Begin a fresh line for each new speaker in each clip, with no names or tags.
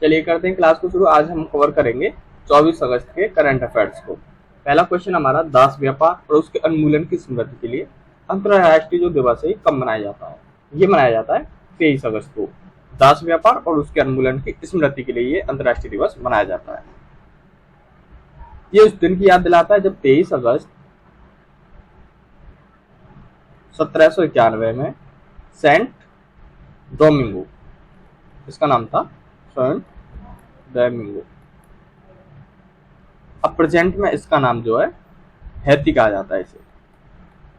चलिए करते हैं क्लास को शुरू। आज हम कवर करेंगे 24 अगस्त के करंट अफेयर्स को। पहला क्वेश्चन हमारा, दास व्यापार और उसके उन्मूलन की स्मृति के लिए अंतर्राष्ट्रीय जो दिवस है कब मनाया जाता है? ये मनाया जाता है 23 अगस्त को। दास व्यापार और उसके उन्मूलन की स्मृति के लिए ये अंतर्राष्ट्रीय दिवस मनाया जाता है। ये उस दिन की याद दिलाता है जब 23 अगस्त 1791 में सेंट डोमिंगो, इसका नाम था सेंट डोमिंगो। अब प्रेजेंट में इसका नाम जो है हैती कहा जाता है। इसे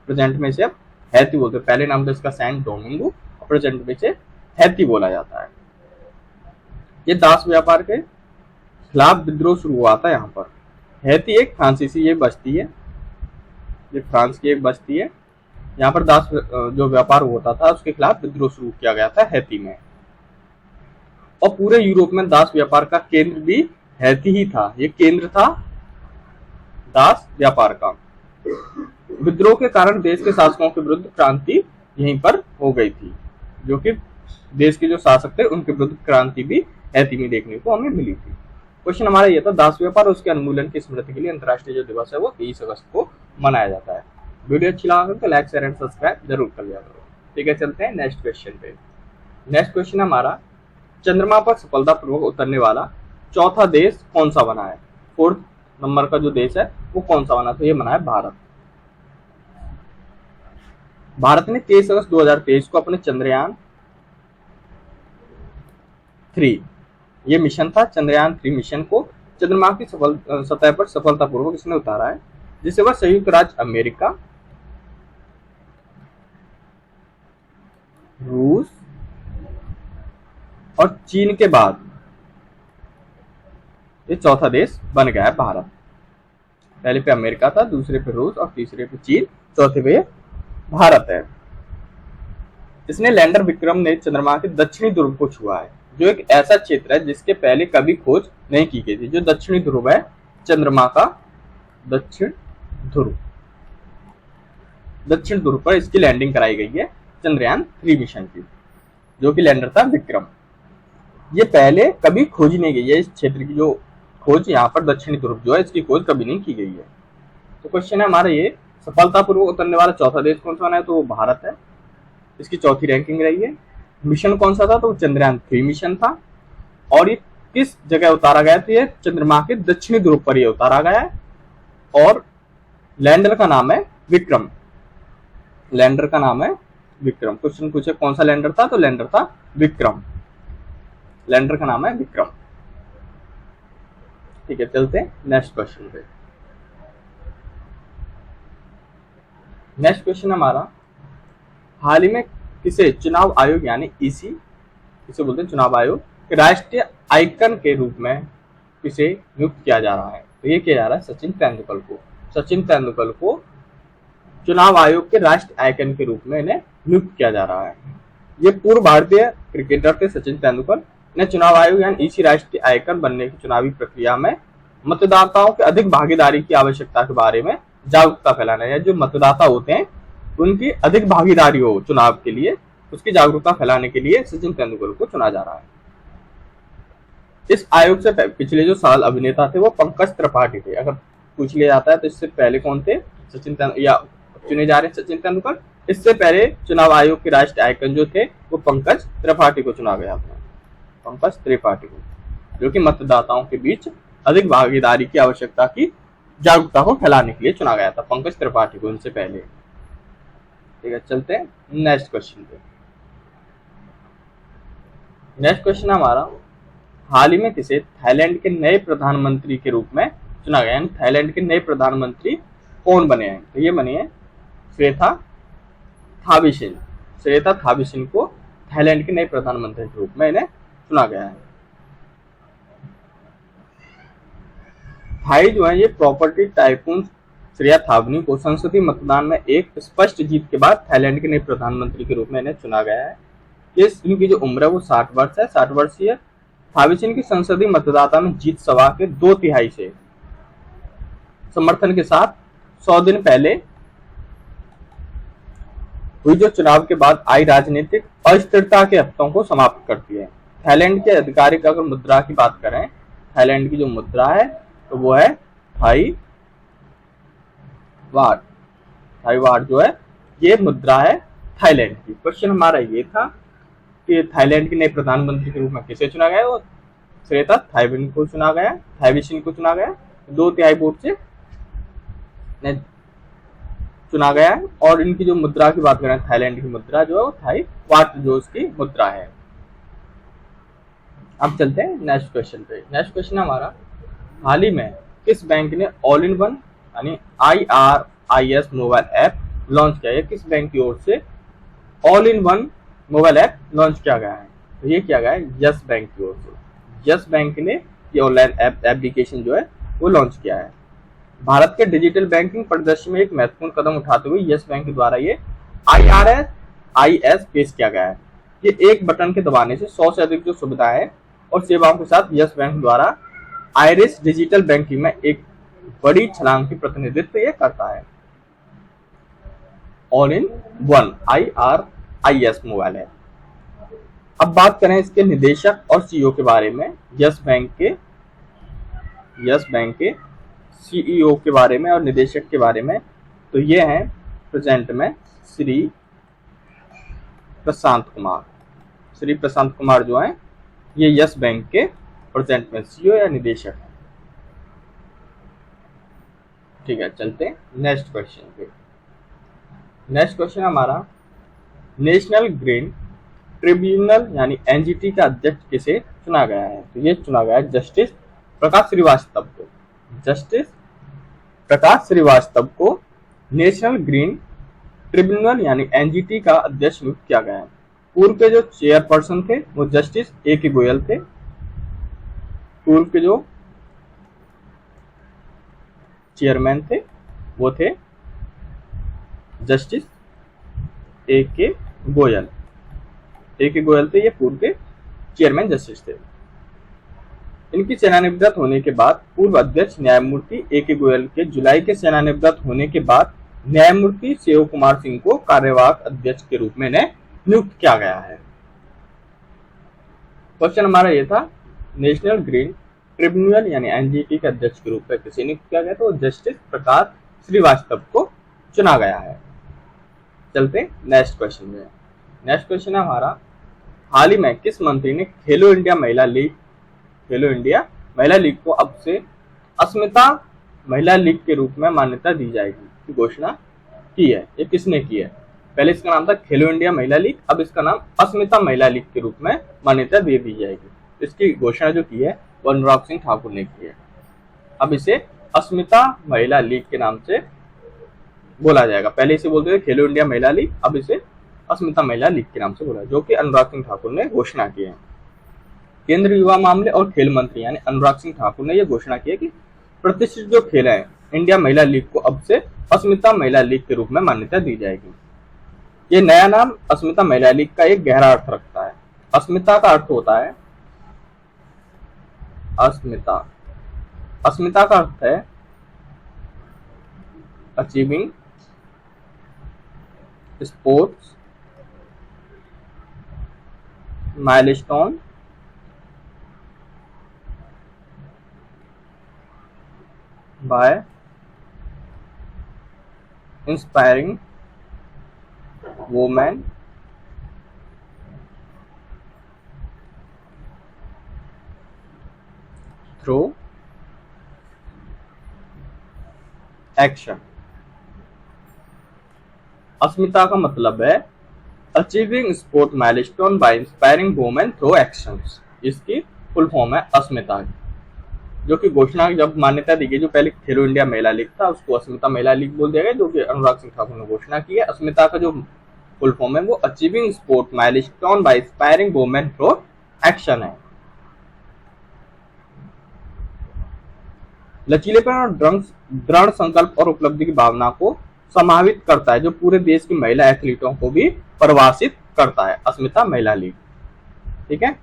प्रेजेंट में इसे अब हैती बोलते हैं। पहले नाम था इसका सेंट डोमिंगो और प्रेजेंट में इसे हैती बोला जाता है। ये दास व्यापार के खिलाफ विद्रोह शुरू हुआ था यहाँ पर। हैती एक फ्रांसीसी ये बस्ती है, ये फ्रांस की एक बस्ती है। यहाँ पर दास जो व्यापार होता था उसके खिलाफ विद्रोह शुरू किया गया था हैती में। और पूरे यूरोप में दास व्यापार का केंद्र भी हैती ही था। ये केंद्र था दास व्यापार का। विद्रोह के कारण देश के शासकों के विरुद्ध क्रांति यहीं पर हो गई थी, जो कि देश के जो शासक थे उनके विरुद्ध क्रांति भी हैती में देखने को हमें मिली थी। क्वेश्चन हमारा ये था, दास व्यापार और उसके उन्मूलन की स्मृति के लिए अंतर्राष्ट्रीय जो दिवस है वो 23 अगस्त को मनाया जाता है। वीडियो अच्छी लगा तो लाइक शेयर एंड सब्सक्राइब जरूर कर लिया करो। ठीक है, चलते हैं नेक्स्ट क्वेश्चन पे। नेक्स्ट क्वेश्चन हमारा, चंद्रमा पर सफलतापूर्वक उतरने वाला चौथा देश कौन सा बना है? 4th नंबर का जो देश है वो कौन सा बना? तो ये बना है भारत। भारत ने 23 अगस्त 2023 को अपने चंद्रयान 3, ये मिशन था, चंद्रयान 3 मिशन को चंद्रमा की सतह पर सफलतापूर्वक इसने उतारा है, जिसे वह संयुक्त राज्य अमेरिका, रूस और चीन के बाद ये चौथा देश बन गया है भारत। पहले पे अमेरिका था, दूसरे पे रूस और तीसरे पे चीन, चौथे पे भारत है। इसने लैंडर विक्रम ने चंद्रमा के दक्षिणी ध्रुव को छुआ है, जो एक ऐसा क्षेत्र है जिसके पहले कभी खोज नहीं की गई थी। जो दक्षिणी ध्रुव है चंद्रमा का, दक्षिण ध्रुव पर इसकी लैंडिंग कराई गई है चंद्रयान 3 मिशन की, जो कि लैंडर था विक्रम। ये पहले कभी खोजी नहीं गई है। इस क्षेत्र की जो खोज यहाँ पर दक्षिणी ध्रुव जो है इसकी खोज कभी नहीं की गई है। तो क्वेश्चन है हमारा ये, सफलतापूर्वक उतरने वाला चौथा देश कौन सा बना है? तो वो भारत है। इसकी चौथी रैंकिंग रही है। मिशन कौन सा था? तो चंद्रयान 3 मिशन था। और ये किस जगह उतारा गया? तो ये चंद्रमा के दक्षिणी ध्रुव पर ये उतारा गया है और लैंडर का नाम है विक्रम। लैंडर का नाम है विक्रम। क्वेश्चन पूछे कौन सा लैंडर था? तो लैंडर था विक्रम। लैंडर का नाम है विक्रम। ठीक है, चलते हैं नेक्स्ट क्वेश्चन पे। नेक्स्ट क्वेश्चन हमारा, हाल ही में किसे चुनाव आयोग यानी ईसी, इसे बोलते हैं चुनाव आयोग के राष्ट्रीय आइकन के रूप में किसे नियुक्त किया जा रहा है? तो ये किया जा रहा है सचिन तेंदुलकर को। सचिन तेंदुलकर को चुनाव आयोग के राष्ट्रीय आइकन के रूप में इन्हें नियुक्त किया जा रहा है। ये पूर्व भारतीय क्रिकेटर थे सचिन तेंदुलकर ने चुनाव आयोग यानी ईसी राष्ट्रीय आइकन बनने की चुनावी प्रक्रिया में मतदाताओं के अधिक भागीदारी की आवश्यकता के बारे में जागरूकता फैलाना है। जो मतदाता होते हैं उनकी अधिक भागीदारी हो चुनाव के लिए, उसकी जागरूकता फैलाने के लिए सचिन तेंदुलकर को चुना जा रहा है। इस आयोग से पिछले जो साल अभिनेता थे वो पंकज त्रिपाठी थे। अगर पूछ लिया जाता है तो इससे पहले कौन थे? सचिन तेंदुलकर, या चुने जा रहे हैं सचिन तेंदुलकर। इससे पहले चुनाव आयोग के राष्ट्रीय आइकन जो थे वो पंकज त्रिपाठी को चुना गया था। पंकज त्रिपाठी को, जो कि मतदाताओं के बीच अधिक भागीदारी की आवश्यकता की जागरूकता को फैलाने के लिए चुना गया था, पंकज त्रिपाठी को इनसे पहले। ठीक है, चलते हैं नेक्स्ट क्वेश्चन पे। नेक्स्ट क्वेश्चन हमारा, हाल ही में किसे थाईलैंड के नए प्रधानमंत्री के रूप में चुना गया? थाईलैंड के नए प्रधानमंत्री कौन बने हैं? तो ये बने हैं श्वेता थाविसिन। श्वेता थाविसिन को थाईलैंड के नए प्रधानमंत्री के रूप में इन्हें चुना गया है। थाई जो है ये प्रॉपर्टी टाइकून श्रेया थावनी को संसदीय मतदान में एक स्पष्ट जीत के बाद थाईलैंड के नए प्रधानमंत्री के रूप में इन्हें चुना गया है। इनकी जो उम्र है वो 60 वर्ष है, 60 वर्षीय। थाविसिन की संसदीय मतदाता में जीत सभा के 2/3 से समर्थन के साथ 100 दिन पहले हुई जो चुनाव के बाद आई राजनीतिक अस्थिरता के हफ्तों को समाप्त करती है। थाईलैंड के आधिकारिक अगर मुद्रा की बात करें, थाईलैंड की जो मुद्रा है तो वो है थाई वाट। थाई वाट जो है ये मुद्रा है थाईलैंड की। क्वेश्चन हमारा ये था कि थाईलैंड के नए प्रधानमंत्री के रूप में किसे चुना गया? वो श्रेता थाईविन को चुना गया, थाईविशिन को चुना गया, 2/3 वोट से चुना गया है। और इनकी जो मुद्रा की बात करें, थाईलैंड की मुद्रा जो है वो थाई वाट जो उसकी मुद्रा है। अब चलते हैं नेक्स्ट क्वेश्चन पे। नेक्स्ट क्वेश्चन हमारा, हाल ही में किस बैंक ने ऑल इन वन यानी IRIS मोबाइल ऐप लॉन्च किया है? किस बैंक की ओर से all in one mobile app launch किया गया है? तो ये किया गया है यस बैंक की ओर से। यस बैंक ने ये ऑनलाइन एप्लीकेशन जो है वो लॉन्च किया है। भारत के डिजिटल बैंकिंग परिदृश्य में एक महत्वपूर्ण कदम उठाते हुए यस बैंक द्वारा ये IRIS पेश किया गया है। ये एक बटन के दबाने से 100 से अधिक जो सुविधाएं और सेवाओं के साथ यस बैंक द्वारा आइरिस डिजिटल बैंकिंग में एक बड़ी छलांग की प्रतिनिधित्व ये करता है। All in one IRIS mobile है। अब बात करें इसके निदेशक और CEO के बारे में, यस बैंक के CEO के बारे में और निदेशक के बारे में, तो ये हैं प्रेजेंट में श्री प्रशांत कुमार। श्री प्रशांत कुमार जो हैं ये यस बैंक के प्रेजेंट में CEO या निदेशक हैं। ठीक है, चलते हैं नेक्स्ट क्वेश्चन पे। नेक्स्ट क्वेश्चन हमारा, नेशनल ग्रीन ट्रिब्यूनल यानी NGT का अध्यक्ष किसे चुना गया है? तो ये चुना गया है जस्टिस प्रकाश श्रीवास्तव को। जस्टिस प्रकाश श्रीवास्तव को नेशनल ग्रीन ट्रिब्यूनल यानी NGT का अध्यक्ष नियुक्त किया गया है। पूर्व के जो चेयरपर्सन थे वो जस्टिस AK गोयल थे। पूर्व के जो चेयरमैन थे वो थे justice AK Goyal. AK Goyal थे ये पूर्व के चेयरमैन जस्टिस थे। इनकी सेवानिवृत्त होने के बाद पूर्व अध्यक्ष न्यायमूर्ति AK गोयल के जुलाई के सेवानिवृत्त होने के बाद न्यायमूर्ति शिव कुमार सिंह को कार्यवाहक अध्यक्ष के रूप में नियुक्त किया गया है। क्वेश्चन हमारा ये था, नेशनल ग्रीन ट्रिब्यूनल यानी NGT के अध्यक्ष के रूप में किसे नियुक्त किया गया? तो जस्टिस प्रकाश श्रीवास्तव को चुना गया है। चलते नेक्स्ट क्वेश्चन में। नेक्स्ट क्वेश्चन है हमारा, हाल ही में किस मंत्री ने खेलो इंडिया महिला लीग को अब से अस्मिता महिला लीग के रूप में मान्यता दी जाएगी की घोषणा की है? ये किसने की है? पहले इसका नाम था खेलो इंडिया महिला लीग, अब इसका नाम अस्मिता महिला लीग के रूप में मान्यता दे दी जाएगी। इसकी घोषणा जो की है वो अनुराग सिंह ठाकुर ने की है। अब इसे अस्मिता महिला लीग के नाम से बोला जाएगा। पहले इसे बोलते थे खेलो इंडिया महिला लीग, अब इसे अस्मिता महिला लीग के नाम से बोला, जो कि अनुराग सिंह ठाकुर ने घोषणा की है। केंद्रीय युवा मामले और खेल मंत्री यानी अनुराग सिंह ठाकुर ने यह घोषणा की है कि प्रतिष्ठित जो खेल है इंडिया महिला लीग को अब से अस्मिता महिला लीग के रूप में मान्यता दी जाएगी। ये नया नाम अस्मिता महिला लीग का एक गहरा अर्थ रखता है। अस्मिता का अर्थ होता है अस्मिता का अर्थ है achieving sports milestone by inspiring women through action. Asmita का मतलब है achieving sport milestone by inspiring women through actions. इसकी फुल फॉर्म है अस्मिता, जो कि घोषणा जब मान्यता दी गई, जो पहले खेलो इंडिया महिला लीग था उसको अस्मिता महिला लीग बोल दिया गया, जो कि अनुराग सिंह ठाकुर ने घोषणा की है। अस्मिता का जो फुल फॉर्म है वो achieving sport milestone by inspiring women through action है। लचीलेपन और दृढ़ संकल्प और उपलब्धि की भावना को समाहित करता है, जो पूरे देश की महिला एथलीटों को भी परिभाषित करता है अस्मिता महिला लीग। ठीक है,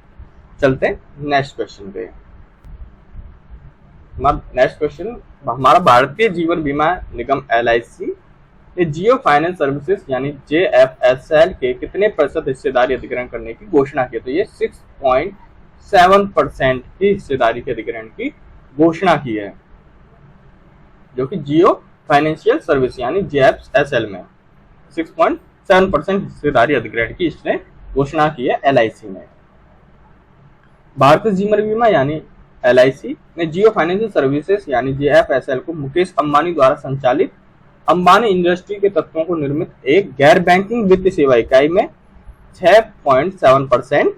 चलते हैं नेक्स्ट क्वेश्चन पे। नेक्स्ट क्वेश्चन हमारा, भारतीय जीवन बीमा निगम LIC ने जियो फाइनेंस सर्विसेज यानी JFSL के कितने % हिस्सेदारी अधिग्रहण करने की घोषणा की? तो ये 6.8 6.7% की हिस्सेदारी के अधिग्रहण की घोषणा की है, जो कि जियो फाइनेंशियल सर्विस यानी JFSL में 6.7% हिस्सेदारी अधिग्रहण की इसने घोषणा की है LIC ने। भारतीय जीवन बीमा यानी LIC ने जियो फाइनेंशियल सर्विसेज यानी JFSL को मुकेश अंबानी द्वारा संचालित अंबानी इंडस्ट्री के तत्वों को निर्मित एक गैर बैंकिंग वित्तीय सेवा इकाई में 6.7%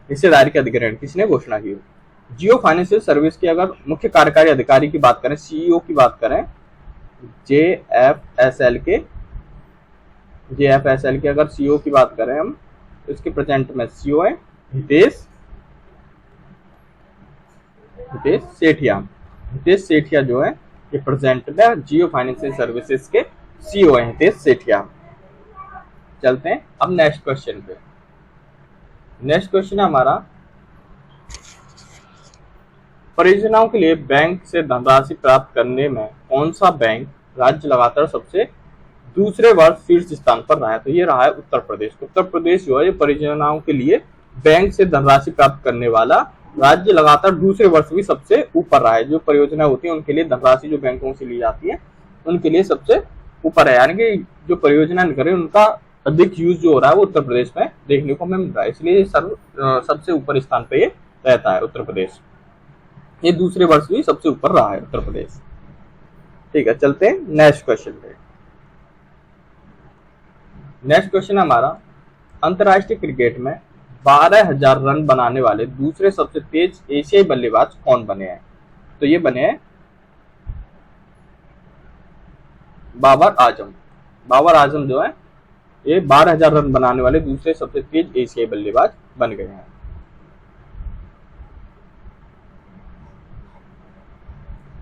हिस्सेदारी के अधिग्रहण की इसने घोषणा की। जियो फाइनेंशियल सर्विस के अगर मुख्य कार्यकारी अधिकारी की बात करें, CEO की बात करें, JFSL के अगर CEO की बात करें हम, तो इसके प्रेजेंट में CEO है हितेश सेठिया जो है ये प्रेजेंट में जियो फाइनेंशियल सर्विसेज के CEO है हितेश सेठिया। चलते हैं अब नेक्स्ट क्वेश्चन पे। नेक्स्ट क्वेश्चन है हमारा, परियोजनाओं के लिए बैंक से धनराशि प्राप्त करने में कौन सा बैंक राज्य लगातार सबसे दूसरे वर्ष शीर्ष स्थान पर रहा है? तो ये रहा है उत्तर प्रदेश। उत्तर प्रदेश जो है परियोजनाओं के लिए बैंक से धनराशि प्राप्त करने वाला राज्य लगातार दूसरे वर्ष भी सबसे ऊपर रहा है। जो परियोजना होती है उनके लिए धनराशि जो बैंकों से ली जाती है उनके लिए सबसे ऊपर है, यानी कि जो परियोजना निकल उनका अधिक यूज जो हो रहा है वो उत्तर प्रदेश में देखने को हमें मिल रहा है, इसलिए सबसे ऊपर स्थान पे ये रहता है उत्तर प्रदेश। ये दूसरे वर्ष भी सबसे ऊपर रहा है उत्तर प्रदेश। ठीक है, चलते हैं नेक्स्ट क्वेश्चन पे। नेक्स्ट क्वेश्चन हमारा, अंतरराष्ट्रीय क्रिकेट में 12,000 रन बनाने वाले दूसरे सबसे तेज एशियाई बल्लेबाज कौन बने हैं? तो ये बने हैं बाबर आजम जो है ये 12,000 रन बनाने वाले दूसरे सबसे तेज एशियाई बल्लेबाज बन गए हैं।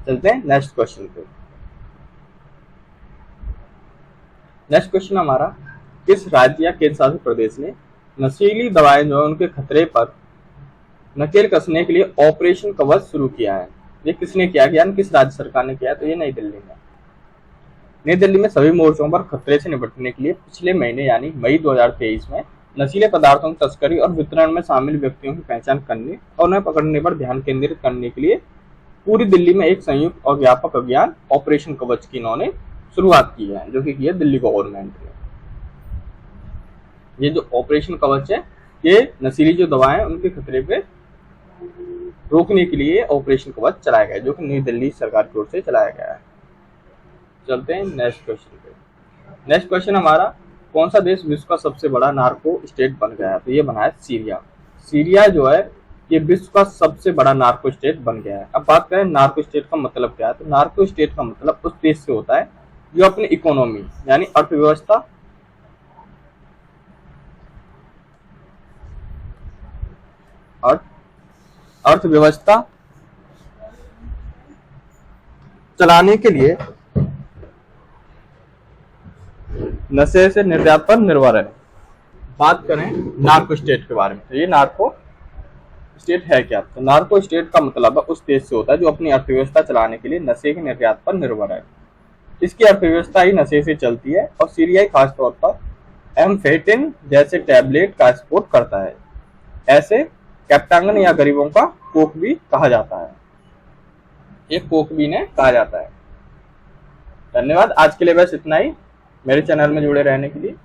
चलते हैं नेक्स्ट क्वेश्चन पे। नेक्स्ट क्वेश्चन हमारा, किस राज्य या केंद्र शासित प्रदेश ने नशीली दवाएं जो है उनके खतरे पर नकेल कसने के लिए ऑपरेशन कवच शुरू किया है? ये किसने किया, यानी किस राज्य सरकार ने किया? तो ये नई दिल्ली में सभी मोर्चों पर खतरे से निपटने के लिए पिछले महीने यानी मई 2023 में नशीले पदार्थों की तस्करी और वितरण में शामिल व्यक्तियों की पहचान करने और उन्हें पकड़ने पर ध्यान केंद्रित करने के लिए पूरी दिल्ली में एक संयुक्त और व्यापक अभियान ऑपरेशन कवच की इन्होंने शुरुआत की है, जो कि है दिल्ली गवर्नमेंट ने। ये जो ऑपरेशन कवच है ये नशीली जो दवाएं उनके खतरे पे रोकने के लिए ऑपरेशन कवच चलाया गया है, जो कि नई दिल्ली सरकार की ओर से चलाया गया है। चलते हैं नेक्स्ट क्वेश्चन पे। नेक्स्ट क्वेश्चन हमारा, कौन सा देश विश्व का सबसे बड़ा नार्को स्टेट बन गया है? तो ये बना है सीरिया। सीरिया जो है ये विश्व का सबसे बड़ा नार्को स्टेट बन गया है। अब बात करें नार्को स्टेट का मतलब क्या है, तो नार्को स्टेट का मतलब उस देश से होता है जो अपनी इकोनॉमी यानी अर्थव्यवस्था चलाने के लिए नशे से निर्यात पर निर्भर है। बात करें नार्को स्टेट के बारे में, तो ये नार्को स्टेट है क्या? तो नार्को स्टेट का मतलब उस देश से होता है जो अपनी अर्थव्यवस्था चलाने के लिए नशे के निर्यात पर निर्भर है। इसकी अर्थव्यवस्था ही नशे से चलती है और सीरिया खासतौर पर एम्फेटामिन जैसे टैबलेट का एक्सपोर्ट करता है। ऐसे कैप्टांगन या गरीबों का कोक भी कहा जाता है, ये कोक भी ने कहा जाता है। धन्यवाद, आज के लिए बस इतना ही। मेरे चैनल में जुड़े रहने के लिए